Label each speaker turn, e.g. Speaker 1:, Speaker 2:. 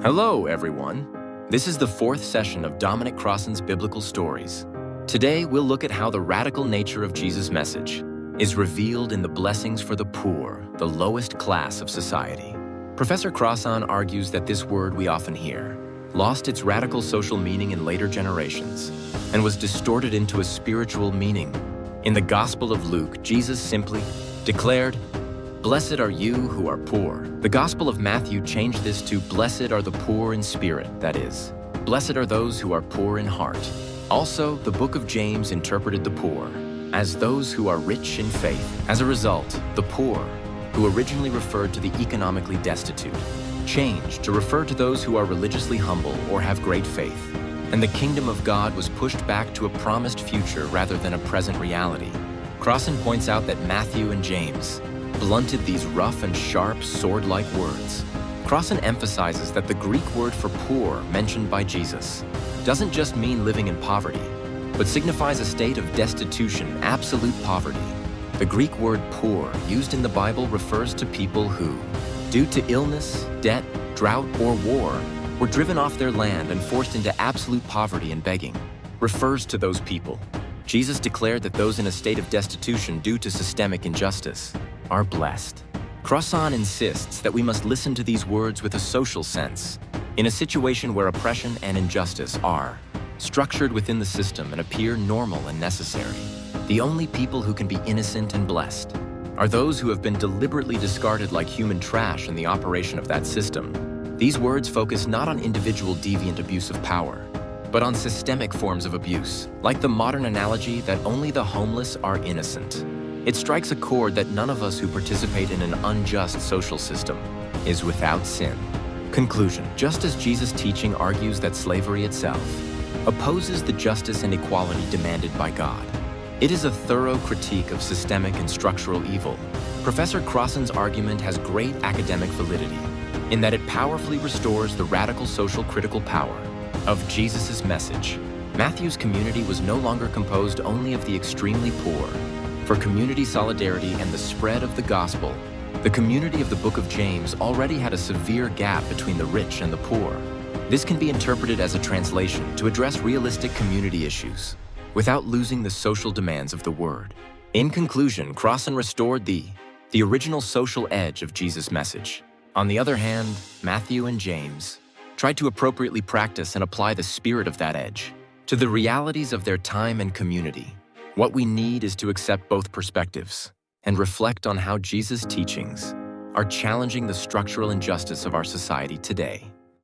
Speaker 1: Hello, everyone. This is the fourth session of Dominic Crossan's Biblical Stories. Today, we'll look at how the radical nature of Jesus' message is revealed in the blessings for the poor, the lowest class of society. Professor Crossan argues that this word we often hear lost its radical social meaning in later generations and was distorted into a spiritual meaning. In the Gospel of Luke, Jesus simply declared, "Blessed are you who are poor." The Gospel of Matthew changed this to, "Blessed are the poor in spirit," that is, "Blessed are those who are poor in heart." Also, the book of James interpreted the poor as those who are rich in faith. As a result, the poor, who originally referred to the economically destitute, changed to refer to those who are religiously humble or have great faith. And the kingdom of God was pushed back to a promised future rather than a present reality. Crossan points out that Matthew and James blunted these rough and sharp sword-like words. Crossan emphasizes that the Greek word for poor mentioned by Jesus doesn't just mean living in poverty, but signifies a state of destitution, absolute poverty. The Greek word poor used in the Bible refers to people who, due to illness, debt, drought, or war, were driven off their land and forced into absolute poverty and begging. Refers to those people. Jesus declared that those in a state of destitution due to systemic injustice are blessed. Crossan insists that we must listen to these words with a social sense. In a situation where oppression and injustice are structured within the system and appear normal and necessary, the only people who can be innocent and blessed are those who have been deliberately discarded like human trash in the operation of that system. These words focus not on individual deviant abuse of power, but on systemic forms of abuse, like the modern analogy that only the homeless are innocent. It strikes a chord that none of us who participate in an unjust social system is without sin. Conclusion: just as Jesus' teaching argues that slavery itself opposes the justice and equality demanded by God, it is a thorough critique of systemic and structural evil. Professor Crossan's argument has great academic validity in that it powerfully restores the radical social critical power of Jesus' message. Matthew's community was no longer composed only of the extremely poor. For community solidarity and the spread of the gospel, the community of the book of James already had a severe gap between the rich and the poor. This can be interpreted as a translation to address realistic community issues without losing the social demands of the word. In conclusion, Crossan restored the original social edge of Jesus' message. On the other hand, Matthew and James tried to appropriately practice and apply the spirit of that edge to the realities of their time and community. What we need is to accept both perspectives and reflect on how Jesus' teachings are challenging the structural injustice of our society today.